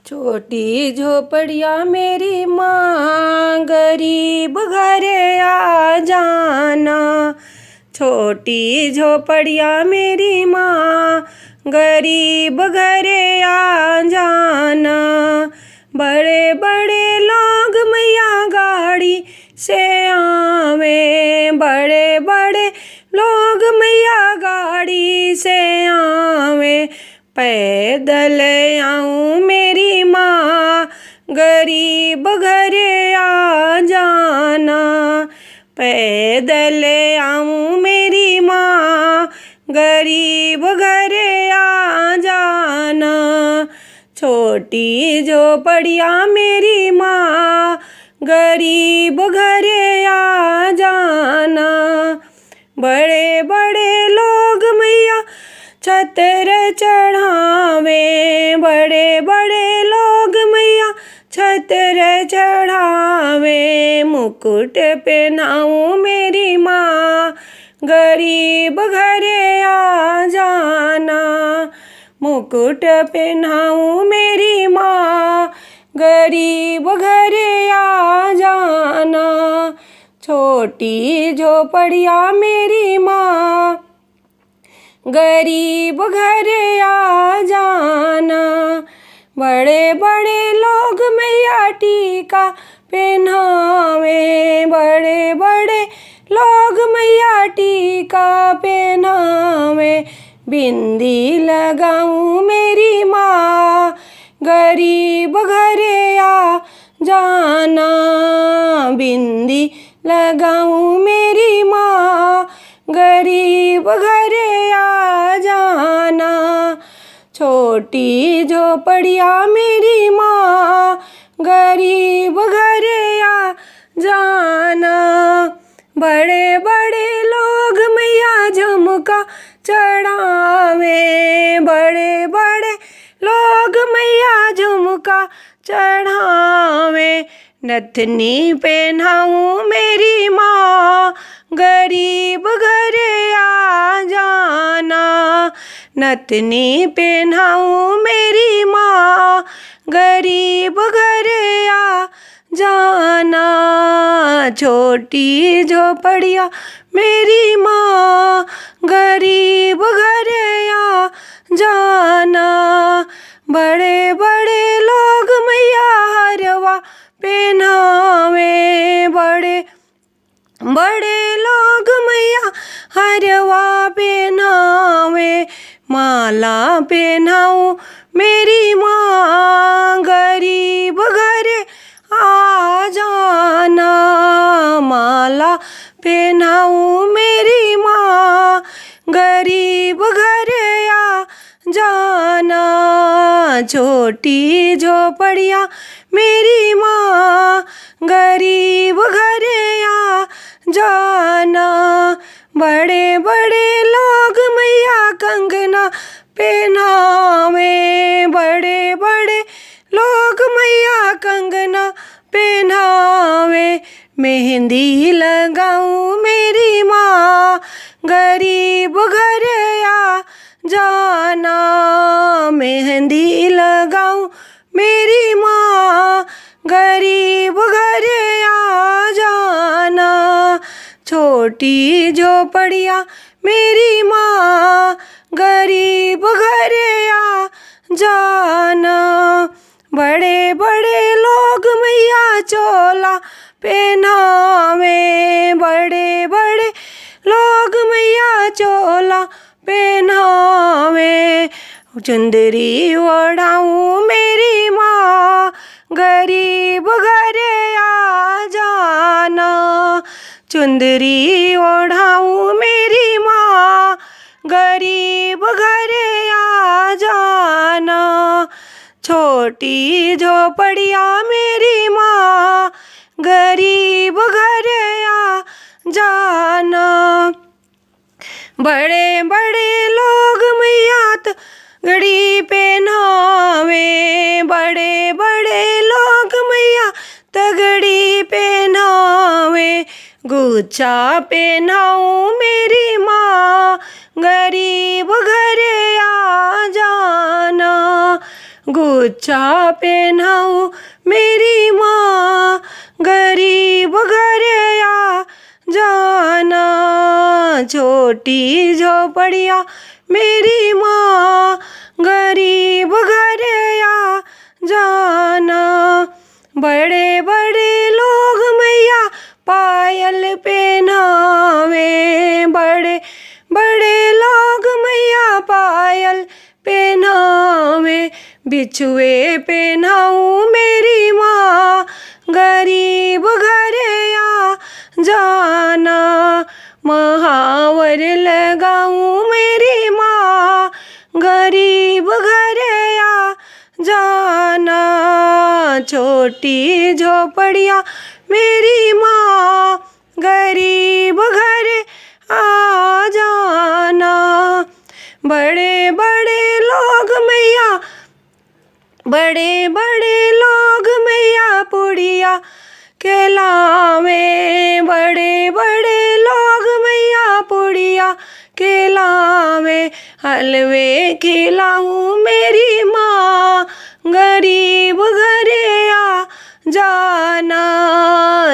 छोटी झोपड़िया मेरी माँ, गरीब घरे आ जाना। छोटी झोपड़िया मेरी माँ, गरीब घरे आ जाना। बड़े बड़े लोग मैया गाड़ी से आवे, बड़े बड़े लोग मैया गाड़ी से आवे। पैदल आऊँ मेरी माँ, गरीब घरे आ जाना। पैदल आऊँ मेरी माँ, गरीब घरे आ जाना। छोटी झोपड़िया मेरी माँ, गरीब घरे आ जाना। बड़े बड़े लोग मैया छतर चढ़ावे, बड़े बड़े लोग मैया छतर चढ़ावे। मुकुट पहनाऊँ मेरी माँ, गरीब घरे आ जाना। मुकुट पहनाऊँ मेरी माँ, गरीब घरे आ जाना। छोटी झोपड़िया मेरी माँ, गरीब घरे आ जाना। बड़े बड़े लोग मैया टीका पहनावे, बड़े बड़े लोग मैया टीका पहनावे। बिंदी लगाऊँ मेरी माँ, गरीब घरे आ जाना। बिंदी लगाऊँ मेरी माँ, गरीब घरे आ जाना। छोटी झोपड़िया मेरी माँ, गरीब घरे आ जाना। बड़े बड़े लोग मैया झुमका चढ़ावे, बड़े बड़े लोग मैया झुमका चढ़ावे। नथनी पहनाऊँ मेरी माँ, गरीब घरे आ जाना। नथनी पहनाऊँ मेरी माँ, गरीब घरे आ जाना। छोटी झोपड़िया मेरी माँ, गरीब घरे आ जाना। बड़े बड़े लोग मैया हरवा पहनावे, बड़े बड़े लोग मैया हरवा पहनावे। माला पहनाऊँ मेरी माँ, गरीब घरे आ जाना। माला पहनाऊँ मेरी माँ, गरीब घरे आ जाना। छोटी झोपड़िया मेरी माँ, गरीब घरे आ जाना। बड़े बड़े लोग मैया कंगना पहनावे, बड़े बड़े लोग मैया कंगना पहनावे। मेहंदी लगाऊँ मेरी माँ, गरीब घरे आ जाना। मेहंदी लगाऊँ मेरी माँ, गरीब घरे आ जाना। छोटी झोपड़िया मेरी माँ, गरीब घरे आ जाना। बड़े बड़े लोग मैया चोला पहनावे, बड़े बड़े लोग मैया चोला पहनावे। चुंदरी ओढ़ाऊँ मेरी माँ, गरीब घरे आ जाना। चुंदरी ओढ़ाऊँ मेरी माँ, गरीब घरे आ जाना। छोटी झोपड़िया मेरी माँ, गरीब घरे आ जाना। बड़े बड़े लोग मैया तगड़ी पहनावे, बड़े बड़े लोग मैया तगड़ी पहनावे। गुच्छा पहनाऊँ मेरी माँ, गरीब घरे आ जाना। गुच्छा गुच्छा पहनाऊं मेरी माँ, गरीब घर आ जाना। छोटी झोपड़िया मेरी माँ, गरीब घर आ जाना। बड़े बड़े लोग मैया पायल पहनावे, बड़े बड़े लोग मैया पायल पहनावे। बिछुए पहनाऊं मेरी माँ, गरीब घर आ जाना। महावर लगाऊं मेरी माँ, गरीब घर आ जाना। छोटी झोपड़िया मेरी माँ, गरीब घर आ जाना। बड़े बड़े लोग मैया, बड़े बड़े लोग मैया पुड़िया खिलावे, बड़े बड़े लोग मैया पुड़िया खिलावे। हलवे खिलाऊं मेरी माँ, गरीब घर आ जाना।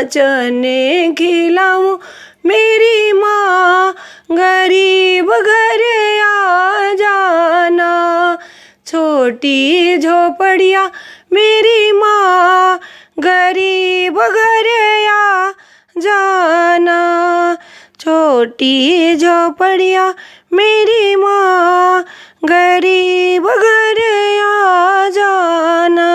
चने खिलाऊं मेरी माँ, गरीब घर आ जाना। छोटी झोपड़िया मेरी माँ, गरीब घर आ जाना। छोटी झोपड़िया मेरी माँ, गरीब घर आ जाना।